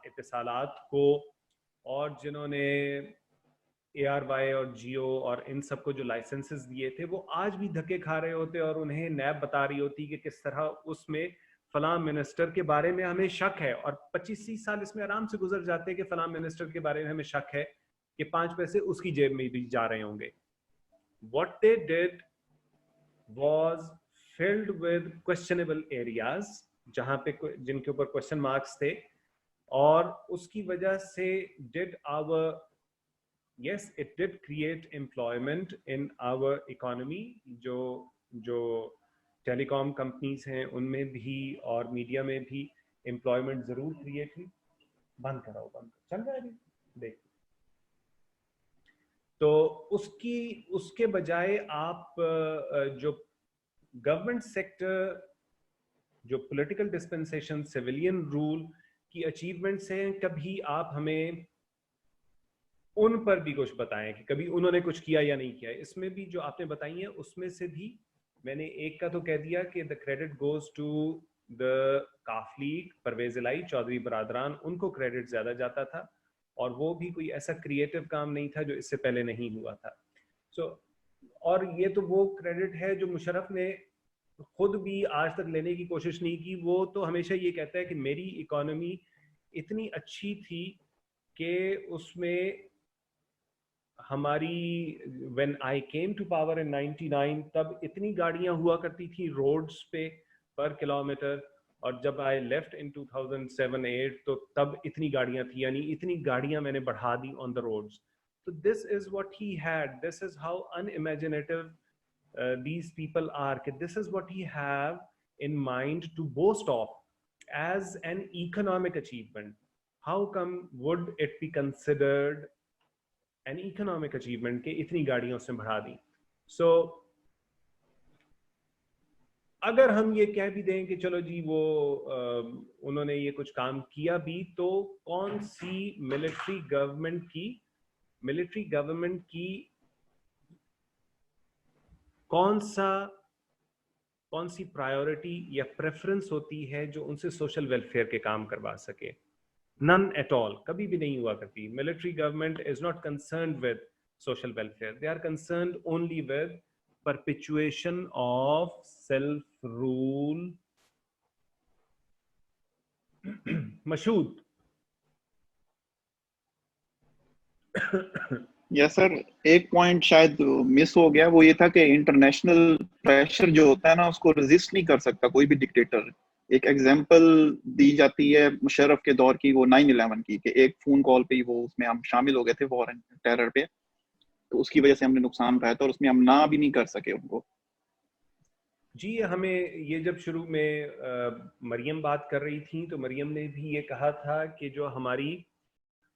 Speaker 1: اتصالات کو, اور جنہوں نے اے آر وائی اور جیو اور ان سب کو جو لائسنسز دیے تھے, وہ آج بھی دھکے کھا رہے ہوتے, اور انہیں نیب بتا رہی ہوتی کہ کس طرح اس میں فلاں منسٹر کے بارے میں ہمیں شک ہے, اور 25-30 سال اس میں آرام سے گزر جاتے کہ فلاں منسٹر کے بارے میں ہمیں شک ہے کہ 5 پیسے اس کی جیب میں بھی جا رہے ہوں گے. What they did was filled with questionable areas, جہاں پہ جن کے اوپر کوشچن مارکس تھے, اور اس کی وجہ سے did our yes it did create employment in our economy. جو ٹیلی کام کمپنیز ہیں ان میں بھی اور میڈیا میں بھی امپلائمنٹ ضرور کریٹ ہوئی. بند کراؤ, بند چل رہا ہے دیکھ. تو اس کے بجائے آپ جو گورنمنٹ سیکٹر, جو پولیٹیکل ڈسپنسیشن, سویلین رول کی اچیومنٹس ہیں, کبھی آپ ہمیں ان پر بھی کچھ بتائیں کہ کبھی انہوں نے کچھ کیا یا نہیں کیا. اس میں بھی جو آپ نے بتائی ہیں اس میں سے بھی میں نے ایک کا تو کہہ دیا کہ the credit goes to the کاف لیگ, پرویز الہی, چودھری برادران, ان کو کریڈٹ زیادہ جاتا تھا, اور وہ بھی کوئی ایسا کریٹو کام نہیں تھا جو اس سے پہلے نہیں ہوا تھا. اور یہ تو وہ کریڈٹ ہے جو مشرف نے خود بھی آج تک لینے کی کوشش نہیں کی. وہ تو ہمیشہ یہ کہتا ہے کہ میری اکانومی اتنی اچھی تھی کہ اس میں ہماری when I came to power in 99 تب اتنی گاڑیاں ہوا کرتی تھی روڈز پہ پر کلومیٹر, اور جب I left in 2007-8 تو تب اتنی گاڑیاں تھی, یعنی اتنی گاڑیاں میں نے بڑھا دی on the roads. So this is what he had, this is how unimaginative these people are, this is what he have in mind to boast of as an economic achievement. How come would it be considered an economic achievement کہ اتنی گاڑیوں سے بڑھا دی؟ سو اگر ہم یہ کہہ بھی دیں کہ چلو جی وہ انہوں نے یہ کچھ کام کیا بھی, تو کون سی ملٹری گورنمنٹ کی کون سی پرائیورٹی یا پریفرنس ہوتی ہے جو ان سے سوشل ویلفیئر کے کام کروا سکے؟ None at all, کبھی بھی نہیں ہوا کرتی. Military government is not concerned with social welfare. They are concerned only with perpetuation of self-rule. مشہود.
Speaker 4: یس سر, ایک پوائنٹ شاید مس ہو گیا, وہ یہ تھا کہ انٹرنیشنل پریشر جو ہوتا ہے نا اس کو ریزسٹ نہیں کر سکتا کوئی بھی ڈکٹیٹر. ایک ایگزامپل دی جاتی ہے مشرف کے دور کی, وہ 9/11 کی, کہ ایک فون کال پہ ہی وہ اس میں ہم شامل ہو گئے تھے وار اینڈ ٹیرر پہ, تو اس کی وجہ سے ہم نے نقصان اٹھایا تھا, اور اس میں ہم نہ بھی نہیں کر سکے ان کو.
Speaker 1: جی ہمیں یہ جب شروع میں مریم بات کر رہی تھی تو مریم نے بھی یہ کہا تھا کہ جو ہماری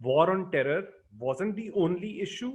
Speaker 1: war on terror wasn't the only issue,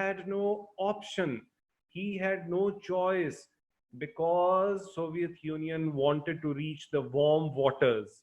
Speaker 1: had no option, he had no choice because Soviet Union wanted to reach the warm waters.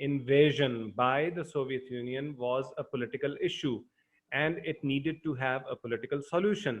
Speaker 1: invasion by the Soviet Union was a political issue and it needed to have a political solution.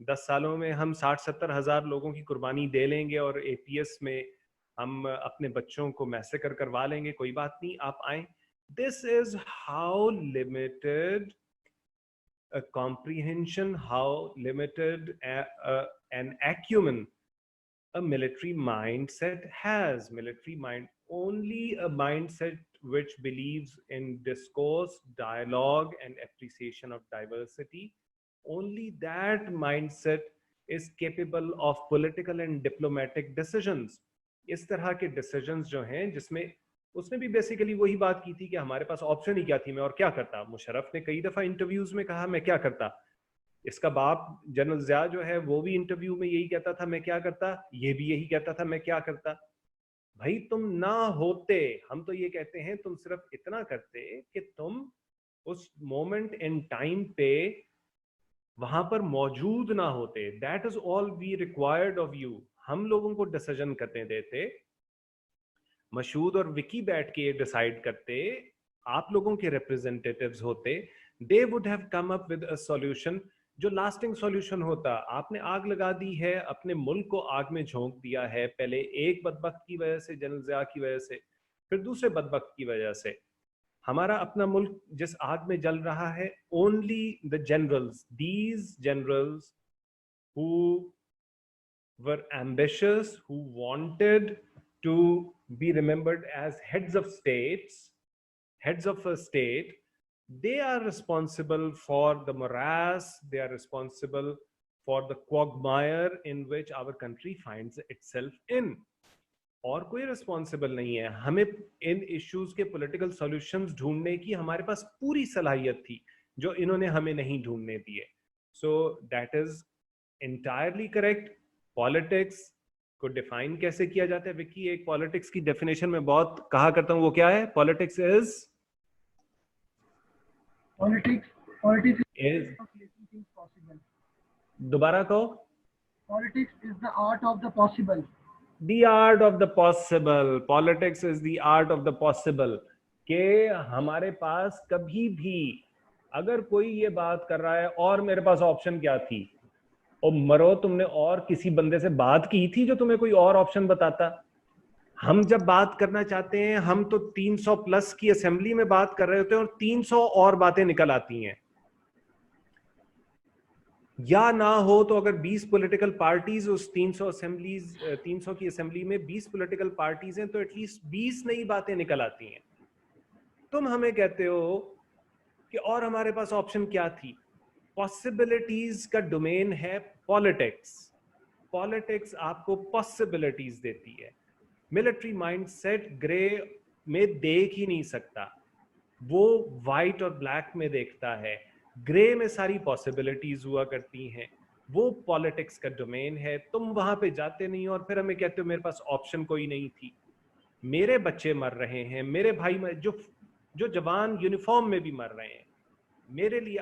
Speaker 1: 10 سالوں میں ہم 60-70 ہزار لوگوں کی قربانی دے لیں گے اور APS میں ہم اپنے بچوں کو میسیکر کروا لیں گے, کوئی بات نہیں, آپ آئیں. This is how limited a comprehension, how limited an acumen a military mindset has. Military mind, only a mindset which believes in discourse, dialogue and appreciation of diversity, only that mindset is capable of political and diplomatic decisions. اس طرح کے decisions جو ہیں جس میں اس نے بھی بیسیکلی وہی بات کی تھی کہ ہمارے پاس آپشن ہی کیا تھی, میں اور کیا کرتا. مشرف نے کئی دفعہ انٹرویوز میں کہا میں کیا کرتا. اس کا باپ جنرل ضیاء جو ہے وہ بھی انٹرویو میں یہی کہتا تھا میں کیا کرتا, یہ بھی یہی کہتا تھا میں کیا کرتا. بھائی تم نہ ہوتے, ہم تو یہ کہتے ہیں تم صرف اتنا کرتے کہ تم اس مومنٹ ان ٹائم پہ وہاں پر موجود نہ ہوتے. That is all we required of you. ہم لوگوں کو ڈیسیژن کرنے دیتے, مشہود اور وکی بیٹھ کے یہ ڈیسائیڈ کرتے, آپ لوگوں کے ریپرزینٹیٹیوز ہوتے, they would have come up with a solution جو لاسٹنگ سولوشن ہوتا. آپ نے آگ لگا دی ہے, اپنے ملک کو آگ میں جھونک دیا ہے, پہلے ایک بدبخت کی وجہ سے, جنرل ضیاء کی وجہ سے, پھر دوسرے بدبخت کی وجہ سے. ہمارا اپنا ملک جس آگ میں جل رہا ہے, only the generals, these generals who were ambitious, who wanted to be remembered as heads of states, heads of a state, they are responsible for the morass, they are responsible for the quagmire in which our country finds itself in. اور کوئی ریسپانسبل نہیں ہے. ہمیں ان ایشوز کے پولیٹیکل سولوشنز ڈھونڈنے کی ہمارے پاس پوری صلاحیت تھی جو انہوں نے ہمیں نہیں ڈھونڈنے دیے. So that is entirely correct. Politics کو ڈیفائن کیسے کیا جاتا ہے؟ وکی ایک پالیٹکس کی ڈیفینیشن میں بہت کہا کرتا ہوں, وہ کیا ہے؟ پالیٹکس از دوبارہ کہو.
Speaker 7: Politics is the art of the possible.
Speaker 1: The art of the possible. Politics is the art of the possible. کہ ہمارے پاس کبھی بھی اگر کوئی یہ بات کر رہا ہے اور میرے پاس آپشن کیا تھی, اور مرو تم نے اور کسی بندے سے بات کی تھی جو تمہیں کوئی اور آپشن بتاتا. ہم جب بات کرنا چاہتے ہیں ہم تو 300 پلس کی اسمبلی میں بات کر رہے ہوتے ہیں اور 300 اور باتیں نکل آتی ہیں. یا نہ ہو تو اگر 20 پولیٹیکل پارٹیز اس 300 کی اسمبلی میں 20 پولیٹیکل پارٹیز ہیں تو ایٹ لیسٹ 20 نئی باتیں نکل آتی ہیں. تم ہمیں کہتے ہو کہ اور ہمارے پاس آپشن کیا تھی. پاسبلٹیز کا ڈومین ہے پالیٹکس. پالیٹکس آپ کو پاسبلٹیز دیتی ہے. ملٹری مائنڈ سیٹ گرے میں دیکھ ہی نہیں سکتا, وہ وائٹ اور بلیک میں دیکھتا ہے. گرے میں ساری پاسبلٹیز ہوا کرتی ہیں, وہ پالیٹکس کا ڈومین ہے. تم وہاں پہ جاتے نہیں اور پھر ہمیں کہتے ہو میرے پاس آپشن کوئی نہیں تھی. میرے بچے مر رہے ہیں, میرے بھائی جو جوان یونیفارم میں بھی مر رہے ہیں. میرے لیے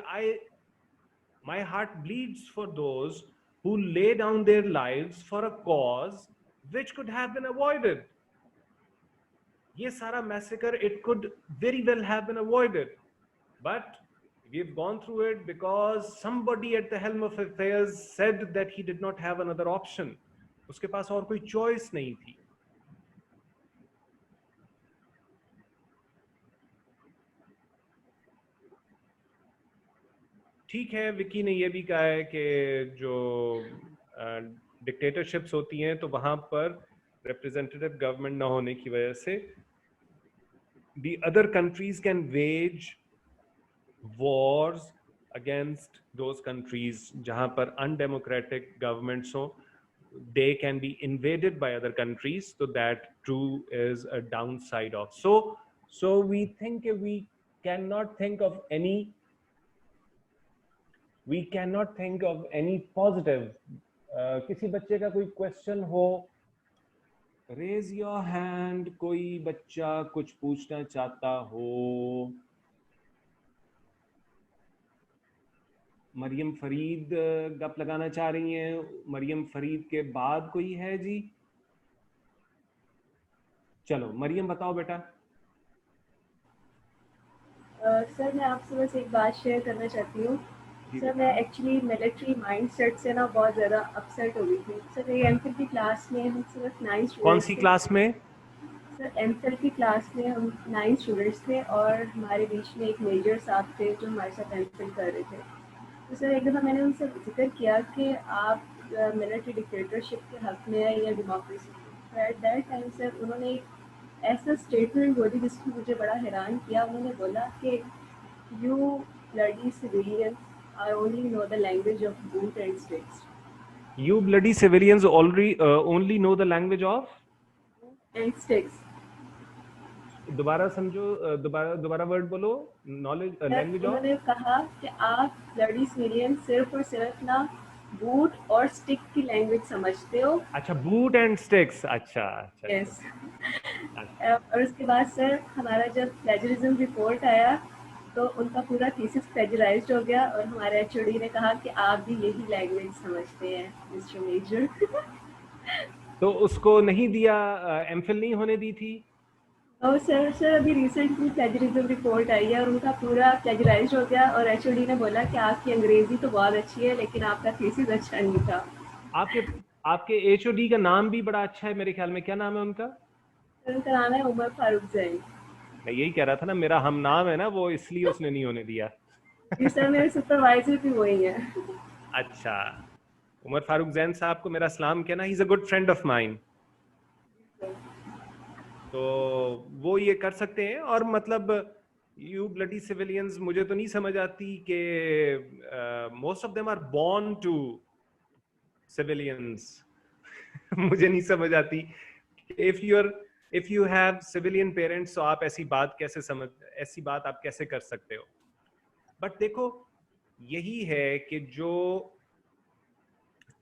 Speaker 1: my heart bleeds for those who lay down their lives for a cause which could have been avoided. یہ سارا massacre it could very well have been avoided, but we've gone through it because somebody at the helm of affairs said that he did not have another option. اس کے پاس اور کوئی چوائس نہیں تھی. ٹھیک ہے, وکی نے یہ بھی کہا ہے کہ جو ڈکٹیٹرشپس ہوتی ہیں تو وہاں پر ریپرزینٹیٹیو گورنمنٹ نہ ہونے کی وجہ سے the other countries can wage wars against those countries جہاں پر undemocratic governments ہوں. They can be invaded by other countries, so that too is a downside of. So we think we cannot think of any positive. کسی بچے کا کوئی question who, raise your hand. کوئی بچہ کچھ پوچھنا چاہتا ہو. مریم فرید گپ لگانا چاہ رہی ہیں. مریم فرید کے بعد کوئی ہے جی؟ چلو مریم بتاؤ بیٹا.
Speaker 6: سر میں آپ سے بس ایک بات شیئر کرنا چاہتی ہوں سر میں ایکچولی ملٹری مائنڈ سیٹ سے نا بہت زیادہ اپسیٹ ہو گئی تھی. سر یہ ایم فل کی کلاس میں ہم صرف 9 اسٹوڈنٹس.
Speaker 1: کون سی کلاس میں؟
Speaker 6: سر ایم فل کی کلاس میں ہم 9 اسٹوڈنٹس تھے اور ہمارے بیچ میں ایک میجر صاحب تھے جو ہمارے ساتھ ایم فل کر رہے تھے. تو سر ایک دفعہ میں نے ان سے ذکر کیا کہ آپ ملٹری ڈکٹیٹرشپ کے حق میں ہے یا ڈیموکریسی کی. ایٹ دیٹ ٹائم سر انہوں نے ایک ایسا اسٹیٹمنٹ بولی جس نے مجھے بڑا حیران کیا. انہوں نے بولا کہ you bloody civilians, I only know the language of boot and sticks.
Speaker 1: You bloody civilians only know the language of
Speaker 6: And sticks.
Speaker 1: دوبارہ سمجھو, دوبارہ ورڈ بولو. Knowledge language of.
Speaker 6: انہوں نے کہا کہ آپ bloody civilians صرف اور صرف نا بوٹ اور اسٹک کی لینگویج سمجھتے ہو.
Speaker 1: اچھا, بوٹ اینڈ اسٹکس. اچھا.
Speaker 6: یس. اور اس کے بعد سر ہمارا جب پلیجرزم رپورٹ آیا تو ان کا پورا تھیسس پلیجرائزڈ ہو گیا اور ہمارے ایچ او ڈی نے کہا کہ آپ بھی یہی لینگویج سمجھتے ہیں مسٹر میجر.
Speaker 1: تو اس کو نہیں دیا, ایم فل نہیں ہونے دی تھی؟
Speaker 6: اور سر ابھی ریسنٹلی پلیجرزم رپورٹ آئی ہے اور ان کا پورا پلیجرائزڈ ہو گیا اور ایچ او ڈی نے بولا کہ آپ کی انگریزی تو بہت اچھی ہے لیکن آپ کا تھیسس اچھا نہیں تھا.
Speaker 1: آپ کے ایچ او ڈی کا نام بھی بڑا اچھا ہے میرے خیال میں. کیا نام ہے ان کا؟
Speaker 6: ان کا نام ہے عمر فاروق زین.
Speaker 1: میں یہی کہہ رہا تھا نا, میرا ہم نام ہے نا, وہ اس لیے اس نے نہیں ہونے دیا.
Speaker 6: جی سر, میرے سپروائزر بھی وہی ہیں.
Speaker 1: اچھا, عمر فاروق زین صاحب کو میرا سلام کہنا. He is a good friend of mine. تو وہ یہ کر سکتے ہیں. اور مطلب یو بلڈی سویلینز, مجھے تو نہیں سمجھ آتی کہ most of them are born to civilians. مجھے نہیں سمجھ آتی if you have civilian parents تو آپ ایسی بات آپ کیسے کر سکتے ہو. بٹ دیکھو یہی ہے کہ جو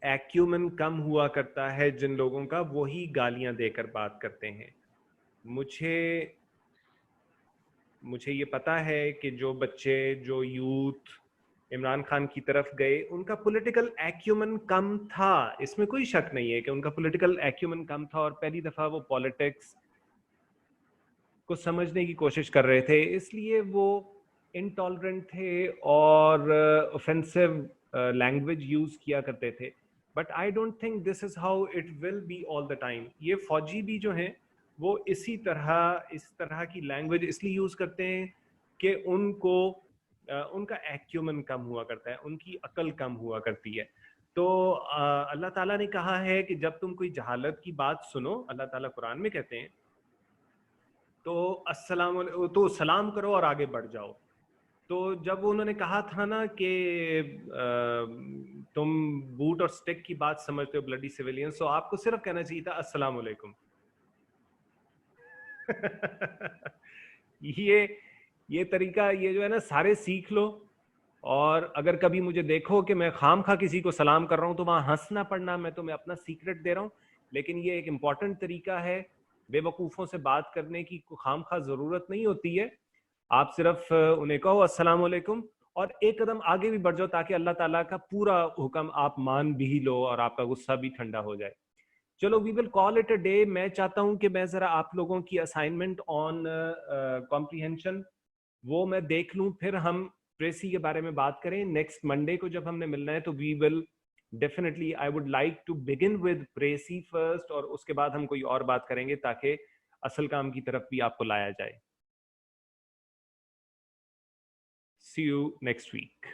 Speaker 1: ایکیومن کم ہوا کرتا ہے جن لوگوں کا, وہی گالیاں دے کر بات کرتے ہیں. مجھے یہ پتا ہے کہ جو بچے, جو یوتھ عمران خان کی طرف گئے, ان کا پولیٹیکل ایکیومن کم تھا. اس میں کوئی شک نہیں ہے کہ ان کا پولیٹیکل ایکیومن کم تھا اور پہلی دفعہ وہ پالیٹکس کو سمجھنے کی کوشش کر رہے تھے, اس لیے وہ انٹالرنٹ تھے اور اوفینسو لینگویج یوز کیا کرتے تھے. But I don't think this is how it will be all the time. یہ فوجی بھی جو ہیں وہ اس طرح کی لینگویج اس لیے یوز کرتے ہیں کہ ان کا ایکیومن کم ہوا کرتا ہے, ان کی عقل کم ہوا کرتی ہے. تو اللہ تعالیٰ نے کہا ہے کہ جب تم کوئی جہالت کی بات سنو, اللہ تعالیٰ قرآن میں کہتے ہیں تو سلام کرو اور آگے بڑھ جاؤ. تو جب انہوں نے کہا تھا نا کہ تم بوٹ اور سٹک کی بات سمجھتے ہو بلڈی سویلینز, تو آپ کو صرف کہنا چاہیے تھا السلام علیکم. یہ طریقہ, یہ جو ہے نا, سارے سیکھ لو. اور اگر کبھی مجھے دیکھو کہ میں خام خواہ کسی کو سلام کر رہا ہوں تو وہاں ہنسنا پڑنا, میں تمہیں اپنا سیکرٹ دے رہا ہوں. لیکن یہ ایک امپورٹنٹ طریقہ ہے, بے وقوفوں سے بات کرنے کی خام خواہ ضرورت نہیں ہوتی ہے. آپ صرف انہیں کہو السلام علیکم اور ایک قدم آگے بھی بڑھ جاؤ تاکہ اللہ تعالیٰ کا پورا حکم آپ مان بھی لو اور آپ کا غصہ بھی ٹھنڈا ہو جائے. چلو وی ول کال اٹ اے ڈے. میں چاہتا ہوں کہ میں ذرا آپ لوگوں کی اسائنمنٹ آن کمپریہنشن وہ میں دیکھ لوں, پھر ہم پریسی کے بارے میں بات کریں. نیکسٹ منڈے کو جب ہم نے ملنا ہے تو we will definitely, I would like to begin with Percy first, اور اس کے بعد ہم کوئی اور بات کریں گے تاکہ اصل کام کی طرف بھی آپ کو لایا جائے. See you next week.